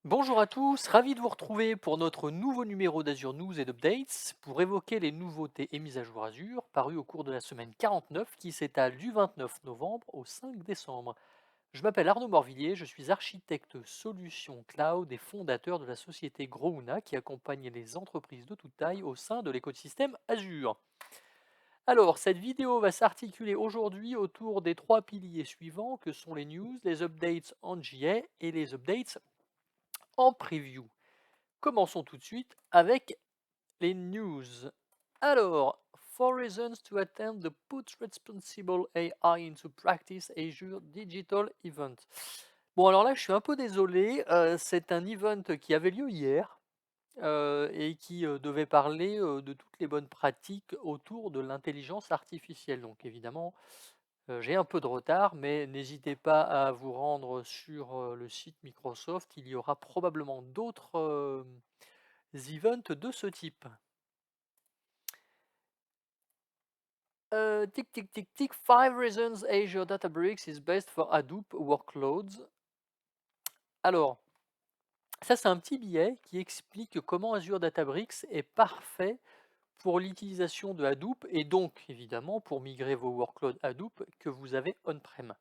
Bonjour à tous, ravi de vous retrouver pour notre nouveau numéro d'Azure News et d'Updates pour évoquer les nouveautés et mises à jour Azure parues au cours de la semaine 49 qui s'étale du 29 novembre au 5 décembre. Je m'appelle Arnaud Morvillier, je suis architecte solution cloud et fondateur de la société Grouna qui accompagne les entreprises de toute taille au sein de l'écosystème Azure. Alors, cette vidéo va s'articuler aujourd'hui autour des trois piliers suivants que sont les news, les updates en GA et les updates en preview. Commençons tout de suite avec les news. Alors, four reasons to attend the Put Responsible AI into Practice Azure Digital Event. Bon, alors là, je suis un peu désolé. C'est un event qui avait lieu hier et qui devait parler de toutes les bonnes pratiques autour de l'intelligence artificielle. Donc, évidemment, j'ai un peu de retard, mais n'hésitez pas à vous rendre sur le site Microsoft. Il y aura probablement d'autres events de ce type. Tic tic tic tic. 5 reasons Azure Databricks is best for Hadoop workloads. Alors, ça c'est un petit billet qui explique comment Azure Databricks est parfait pour l'utilisation de Hadoop et donc évidemment pour migrer vos workloads Hadoop que vous avez on-prem.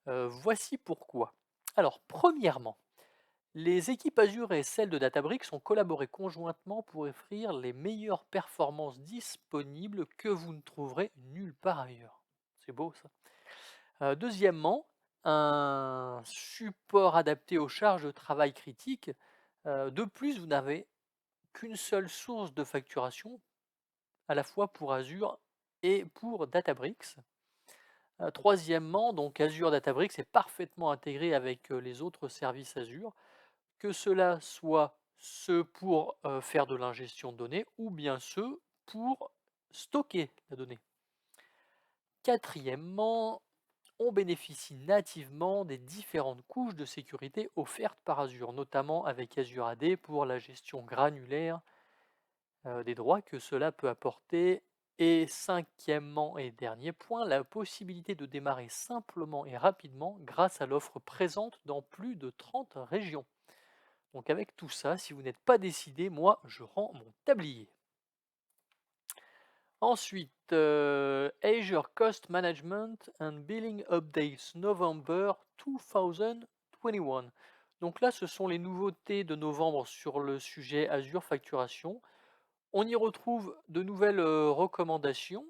Voici pourquoi. Alors, premièrement, les équipes Azure et celles de Databricks ont collaboré conjointement pour offrir les meilleures performances disponibles que vous ne trouverez nulle part ailleurs. C'est beau ça. Deuxièmement, un support adapté aux charges de travail critiques. De plus, vous n'avez qu'une seule source de facturation, à la fois pour Azure et pour Databricks. Troisièmement, donc Azure Databricks est parfaitement intégré avec les autres services Azure, que cela soit ceux pour faire de l'ingestion de données ou bien ceux pour stocker la donnée. Quatrièmement, on bénéficie nativement des différentes couches de sécurité offertes par Azure, notamment avec Azure AD pour la gestion granulaire des droits que cela peut apporter. Et cinquièmement et dernier point, la possibilité de démarrer simplement et rapidement grâce à l'offre présente dans plus de 30 régions. Donc avec tout ça, si vous n'êtes pas décidé, moi je rends mon tablier. Ensuite, Azure Cost Management and Billing Updates November 2021. Donc là, ce sont les nouveautés de novembre sur le sujet Azure Facturation. On y retrouve de nouvelles recommandations,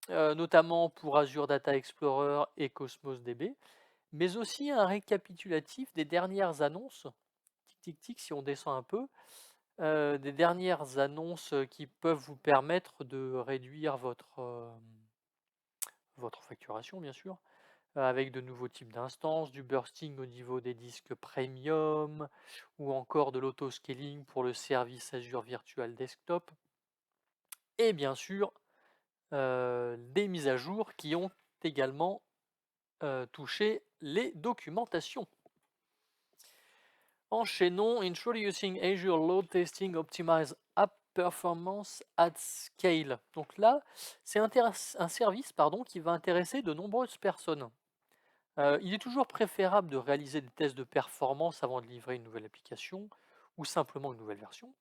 notamment pour Azure Data Explorer et Cosmos DB, mais aussi un récapitulatif des dernières annonces. Tic tic tic, si on descend un peu, des dernières annonces qui peuvent vous permettre de réduire votre facturation, bien sûr, avec de nouveaux types d'instances, du bursting au niveau des disques premium, ou encore de l'autoscaling pour le service Azure Virtual Desktop, et bien sûr des mises à jour qui ont également touché les documentations. Enchaînons, Introducing Azure Load Testing Optimize App Performance at Scale. Donc là, c'est un service qui va intéresser de nombreuses personnes. Il est toujours préférable de réaliser des tests de performance avant de livrer une nouvelle application ou simplement une nouvelle version.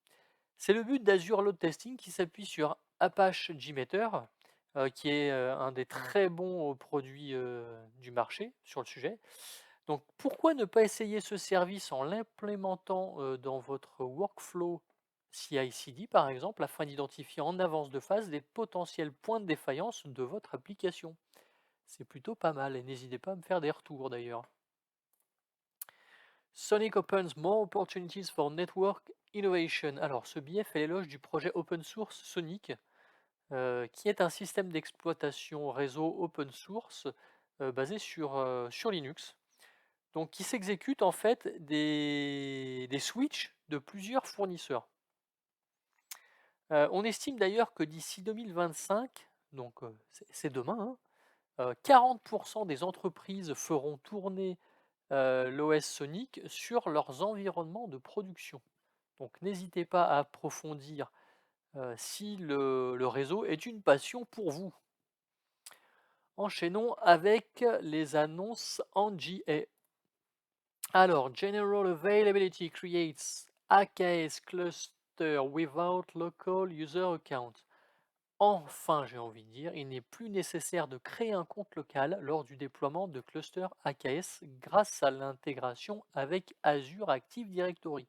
C'est le but d'Azure Load Testing qui s'appuie sur Apache JMeter, qui est un des très bons produits du marché sur le sujet. Donc pourquoi ne pas essayer ce service en l'implémentant dans votre workflow CI/CD par exemple, afin d'identifier en avance de phase les potentiels points de défaillance de votre application. C'est plutôt pas mal et n'hésitez pas à me faire des retours d'ailleurs. Sonic opens more opportunities for network innovation. Alors ce billet fait l'éloge du projet open source Sonic, qui est un système d'exploitation réseau open source basé sur Linux. Donc qui s'exécute en fait des switches de plusieurs fournisseurs. On estime d'ailleurs que d'ici 2025, donc c'est demain, 40% des entreprises feront tourner l'OS Sonic sur leurs environnements de production. Donc n'hésitez pas à approfondir si le réseau est une passion pour vous. Enchaînons avec les annonces en GA. Alors, General Availability creates AKS cluster without local user account. Enfin, j'ai envie de dire, il n'est plus nécessaire de créer un compte local lors du déploiement de clusters AKS grâce à l'intégration avec Azure Active Directory,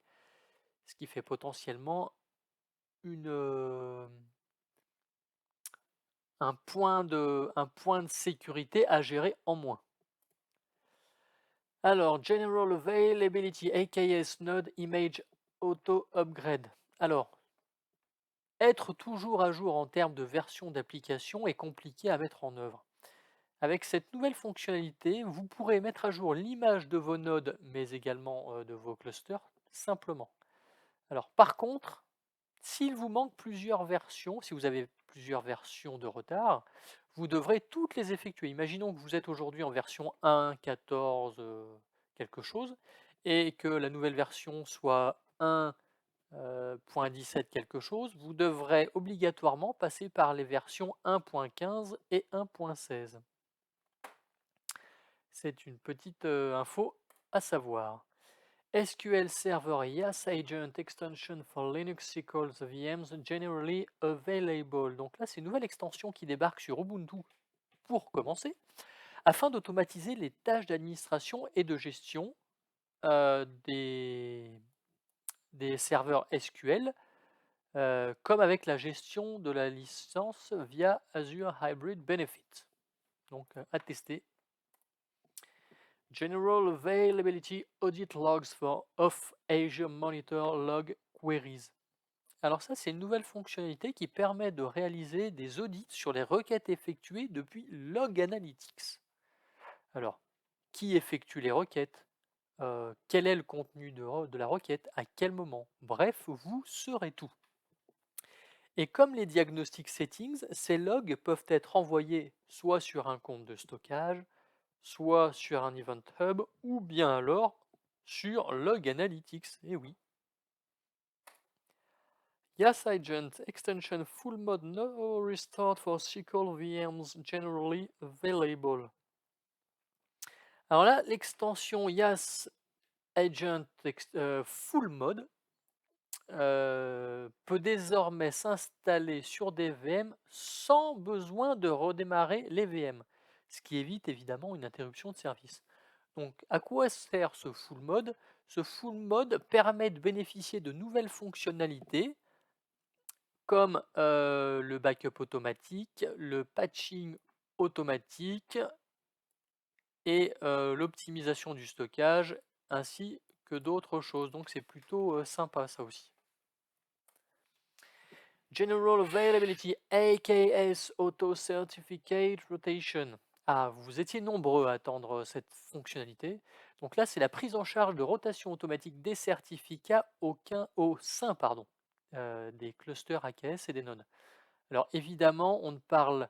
ce qui fait potentiellement une, un point de sécurité à gérer en moins. Alors, General Availability AKS Node Image Auto Upgrade. Alors, être toujours à jour en termes de version d'application est compliqué à mettre en œuvre. Avec cette nouvelle fonctionnalité, vous pourrez mettre à jour l'image de vos nodes, mais également de vos clusters, simplement. Alors, par contre, s'il vous manque plusieurs versions, si vous avez plusieurs versions de retard, vous devrez toutes les effectuer. Imaginons que vous êtes aujourd'hui en version 1.14 quelque chose, et que la nouvelle version soit 1.17 quelque chose, vous devrez obligatoirement passer par les versions 1.15 et 1.16. C'est une petite info à savoir. SQL Server YAS Agent Extension for Linux SQL VMs generally available. Donc là, c'est une nouvelle extension qui débarque sur Ubuntu pour commencer, afin d'automatiser les tâches d'administration et de gestion des serveurs SQL, comme avec la gestion de la licence via Azure Hybrid Benefit. Donc à tester. General Availability Audit Logs for Off Azure Monitor Log Queries. Alors ça, c'est une nouvelle fonctionnalité qui permet de réaliser des audits sur les requêtes effectuées depuis Log Analytics. Alors, qui effectue les requêtes? Quel est le contenu de la requête? À quel moment? Bref, vous saurez tout. Et comme les diagnostic settings, ces logs peuvent être envoyés soit sur un compte de stockage, soit sur un Event Hub, ou bien alors sur Log Analytics. Et oui. YAS Agent Extension Full Mode No Restart for SQL VMs Generally Available. Alors là, l'extension YAS Agent Full Mode peut désormais s'installer sur des VM sans besoin de redémarrer les VM, ce qui évite évidemment une interruption de service. Donc, à quoi sert ce full mode? Ce full mode permet de bénéficier de nouvelles fonctionnalités comme le backup automatique, le patching automatique et l'optimisation du stockage, ainsi que d'autres choses. Donc, c'est plutôt sympa ça aussi. General Availability AKS Auto Certificate Rotation. Ah, vous étiez nombreux à attendre cette fonctionnalité. Donc là, c'est la prise en charge de rotation automatique des certificats au sein des clusters AKS et des nodes. Alors évidemment, on ne parle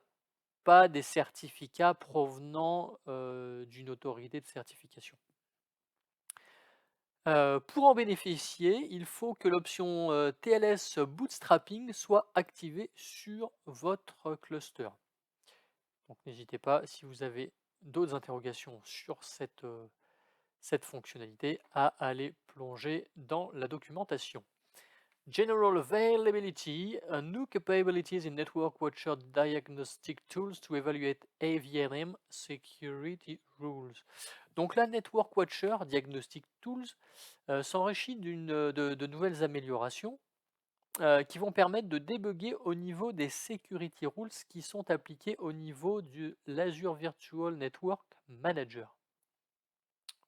pas des certificats provenant d'une autorité de certification. Pour en bénéficier, il faut que l'option TLS Bootstrapping soit activée sur votre cluster. Donc n'hésitez pas, si vous avez d'autres interrogations sur cette fonctionnalité, à aller plonger dans la documentation. General Availability, new capabilities in Network Watcher Diagnostic Tools to evaluate AVNM security rules. Donc la Network Watcher Diagnostic Tools s'enrichit de nouvelles améliorations qui vont permettre de débugger au niveau des security rules qui sont appliqués au niveau de l'Azure Virtual Network Manager.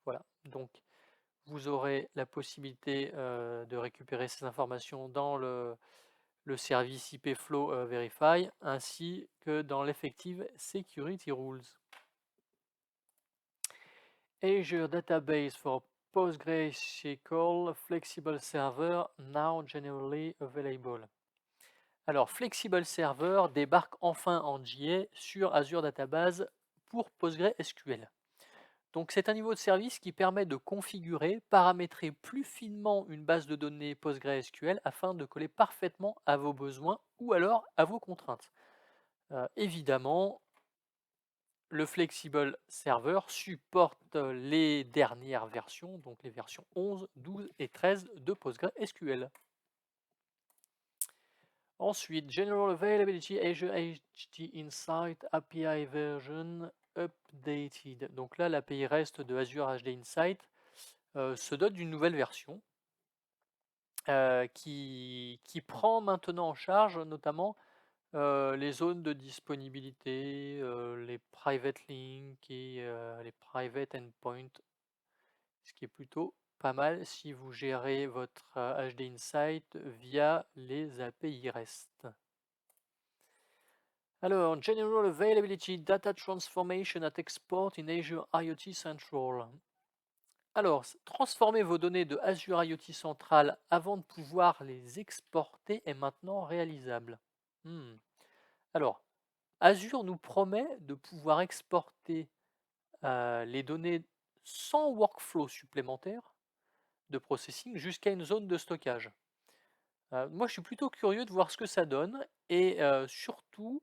Voilà, donc vous aurez la possibilité de récupérer ces informations dans le service IP Flow Verify ainsi que dans l'Effective Security Rules. Azure Database for PostgreSQL Flexible Server now generally available. Alors, Flexible Server débarque enfin en JA sur Azure Database pour PostgreSQL. Donc, c'est un niveau de service qui permet de configurer, paramétrer plus finement une base de données PostgreSQL afin de coller parfaitement à vos besoins ou alors à vos contraintes. Évidemment, Le Flexible Server supporte les dernières versions, donc les versions 11, 12 et 13 de PostgreSQL. Ensuite, General Availability Azure HT Insight API Version Updated. Donc là, l'API REST de Azure HD Insight se dote d'une nouvelle version qui prend maintenant en charge notamment les zones de disponibilité, les private links et les private endpoints, ce qui est plutôt pas mal si vous gérez votre HD Insight via les API REST. Alors, General Availability Data Transformation at Export in Azure IoT Central. Alors, transformer vos données de Azure IoT Central avant de pouvoir les exporter est maintenant réalisable. Alors, Azure nous promet de pouvoir exporter les données sans workflow supplémentaire de processing jusqu'à une zone de stockage. Moi, je suis plutôt curieux de voir ce que ça donne et surtout,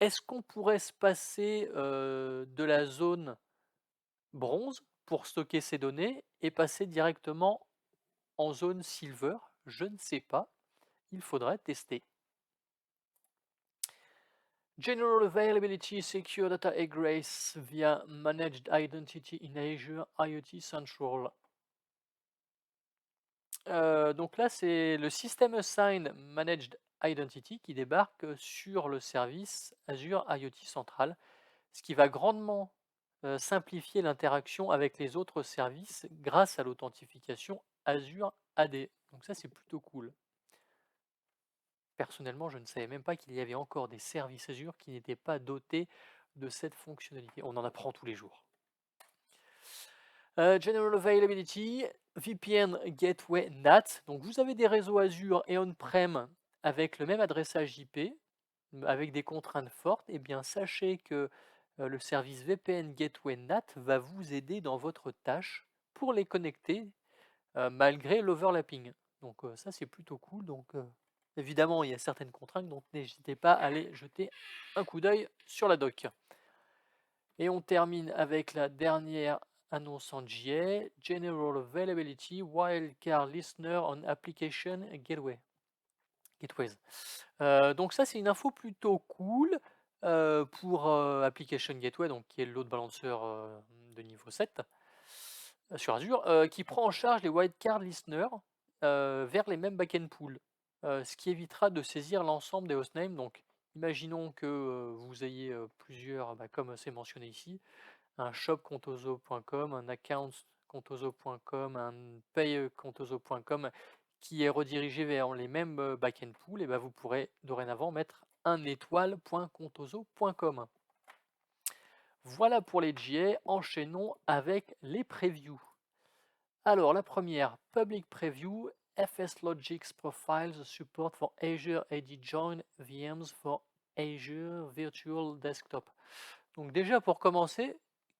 est-ce qu'on pourrait se passer de la zone bronze pour stocker ces données et passer directement en zone silver? Je ne sais pas, il faudrait tester. General Availability Secure Data Egress via Managed Identity in Azure IoT Central. Donc là, c'est le System Assigned Managed Identity qui débarque sur le service Azure IoT Central, ce qui va grandement simplifier l'interaction avec les autres services grâce à l'authentification Azure AD. Donc ça, c'est plutôt cool. Personnellement, je ne savais même pas qu'il y avait encore des services Azure qui n'étaient pas dotés de cette fonctionnalité. On en apprend tous les jours. General Availability, VPN Gateway NAT. Donc vous avez des réseaux Azure et on-prem avec le même adressage IP, avec des contraintes fortes. Et bien sachez que le service VPN Gateway NAT va vous aider dans votre tâche pour les connecter malgré l'overlapping. Donc ça c'est plutôt cool. Donc évidemment il y a certaines contraintes, donc n'hésitez pas à aller jeter un coup d'œil sur la doc. Et on termine avec la dernière annonce en JA, General Availability Wildcard Listener on Application Gateway. Gateways. Donc ça c'est une info plutôt cool pour Application Gateway, donc qui est le load balancer de niveau 7 sur Azure, qui prend en charge les wildcard listeners vers les mêmes backend pools, ce qui évitera de saisir l'ensemble des hostnames. Donc imaginons que vous ayez plusieurs, comme c'est mentionné ici, un shop contoso.com, un account contoso.com, un pay contoso.com qui est redirigé vers les mêmes backend pools, et vous pourrez dorénavant mettre un étoile.contoso.com. Voilà pour les GA, enchaînons avec les previews. Alors la première, Public Preview, FSLogix Profiles Support for Azure AD Join VMs for Azure Virtual Desktop. Donc déjà pour commencer,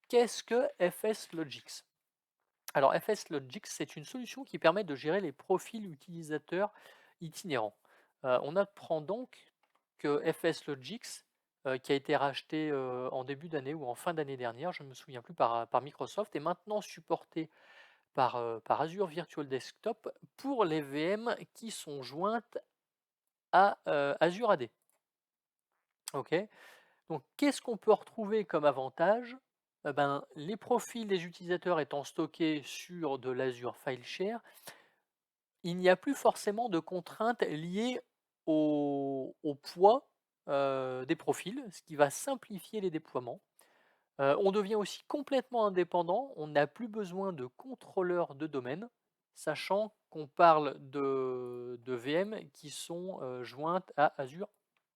qu'est-ce que FSLogix? Alors FSLogix, c'est une solution qui permet de gérer les profils utilisateurs itinérants. On apprend donc que FSLogix, qui a été racheté en début d'année ou en fin d'année dernière, je ne me souviens plus, par Microsoft, est maintenant supporté par Azure Virtual Desktop pour les VM qui sont jointes à Azure AD. Ok. Donc qu'est-ce qu'on peut retrouver comme avantage? Les profils des utilisateurs étant stockés sur de l'Azure FileShare, il n'y a plus forcément de contraintes liées au poids des profils, ce qui va simplifier les déploiements. On devient aussi complètement indépendant, on n'a plus besoin de contrôleurs de domaine, sachant qu'on parle de VM qui sont jointes à Azure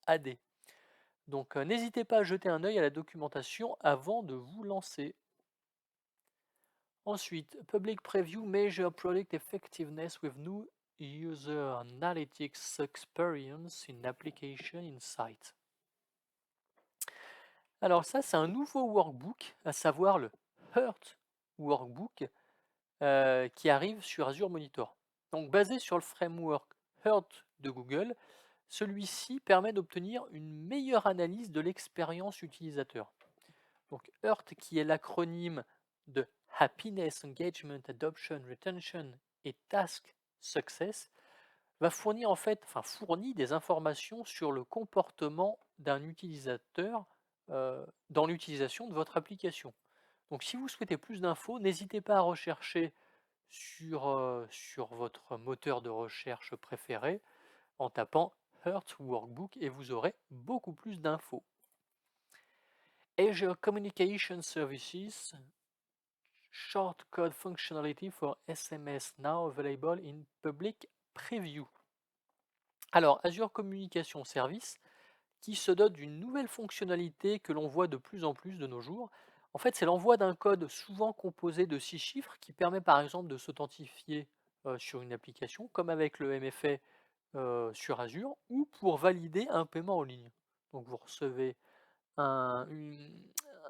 AD. Donc n'hésitez pas à jeter un œil à la documentation avant de vous lancer. Ensuite, Public Preview Measure Product Effectiveness with New User Analytics Experience in Application Insight. Alors ça, c'est un nouveau workbook, à savoir le Heart Workbook, qui arrive sur Azure Monitor. Donc basé sur le framework Heart de Google, celui-ci permet d'obtenir une meilleure analyse de l'expérience utilisateur. Donc HEART, qui est l'acronyme de Happiness, Engagement, Adoption, Retention et Task Success, va fournir fournit des informations sur le comportement d'un utilisateur dans l'utilisation de votre application. Donc si vous souhaitez plus d'infos, n'hésitez pas à rechercher sur votre moteur de recherche préféré en tapant Heart Workbook et vous aurez beaucoup plus d'infos. Azure Communication Services Short Code Functionality for SMS now available in public preview. Alors, Azure Communication Service qui se dote d'une nouvelle fonctionnalité que l'on voit de plus en plus de nos jours. En fait, c'est l'envoi d'un code souvent composé de 6 chiffres qui permet par exemple de s'authentifier sur une application, comme avec le MFA sur Azure, ou pour valider un paiement en ligne. Donc vous recevez un,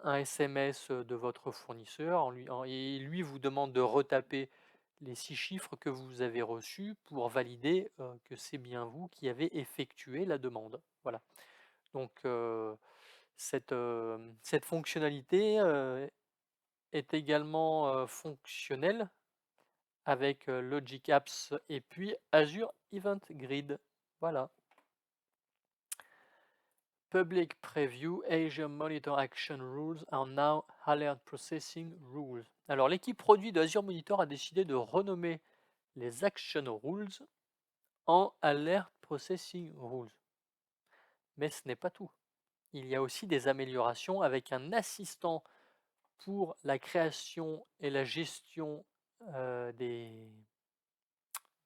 un SMS de votre fournisseur et lui vous demande de retaper les 6 chiffres que vous avez reçus pour valider que c'est bien vous qui avez effectué la demande. Voilà. Donc cette fonctionnalité est également fonctionnelle avec Logic Apps et puis Azure Event Grid. Voilà. Public Preview Azure Monitor Action Rules are now Alert Processing Rules. Alors l'équipe produit de Azure Monitor a décidé de renommer les Action Rules en Alert Processing Rules. Mais ce n'est pas tout. Il y a aussi des améliorations avec un assistant pour la création et la gestion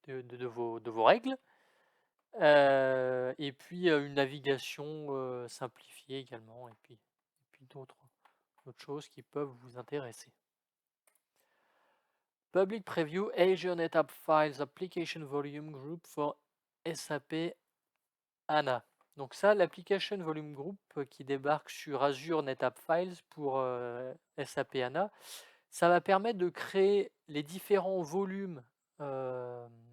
de vos règles, et puis une navigation simplifiée également, et puis d'autres choses qui peuvent vous intéresser. Public Preview Azure NetApp Files Application Volume Group for SAP HANA. Donc ça, l'Application Volume Group qui débarque sur Azure NetApp Files pour SAP HANA, ça va permettre de créer les différents volumes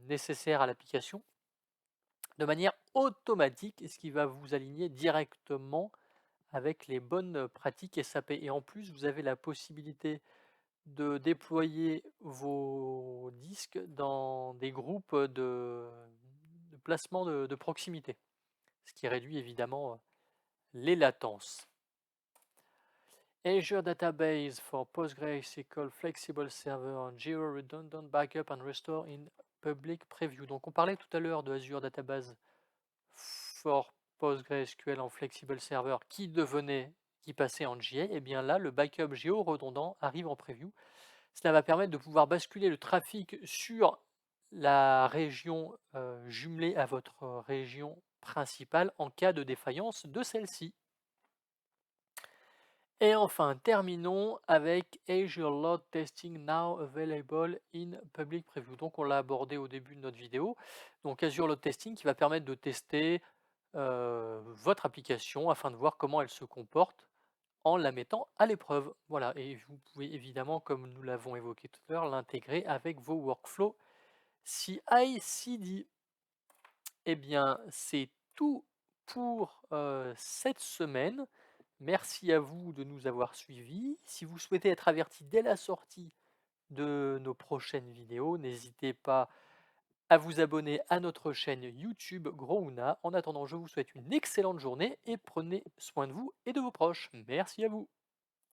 nécessaires à l'application de manière automatique, ce qui va vous aligner directement avec les bonnes pratiques SAP. Et en plus, vous avez la possibilité de déployer vos disques dans des groupes de placement de proximité, ce qui réduit évidemment les latences. Azure Database for PostgreSQL Flexible Server, Jira Redundant Backup and Restore in Public Preview. Donc on parlait tout à l'heure de Azure Database for PostgreSQL en Flexible Server qui passait en GA. Et bien là, le backup géo-redondant arrive en preview. Cela va permettre de pouvoir basculer le trafic sur la région jumelée à votre région principale en cas de défaillance de celle-ci. Et enfin, terminons avec Azure Load Testing Now Available in Public Preview. Donc, on l'a abordé au début de notre vidéo. Donc, Azure Load Testing qui va permettre de tester votre application afin de voir comment elle se comporte en la mettant à l'épreuve. Voilà, et vous pouvez évidemment, comme nous l'avons évoqué tout à l'heure, l'intégrer avec vos workflows CI/CD. Eh bien, c'est tout pour cette semaine. Merci à vous de nous avoir suivis. Si vous souhaitez être averti dès la sortie de nos prochaines vidéos, n'hésitez pas à vous abonner à notre chaîne YouTube Growuna. En attendant, je vous souhaite une excellente journée et prenez soin de vous et de vos proches. Merci à vous.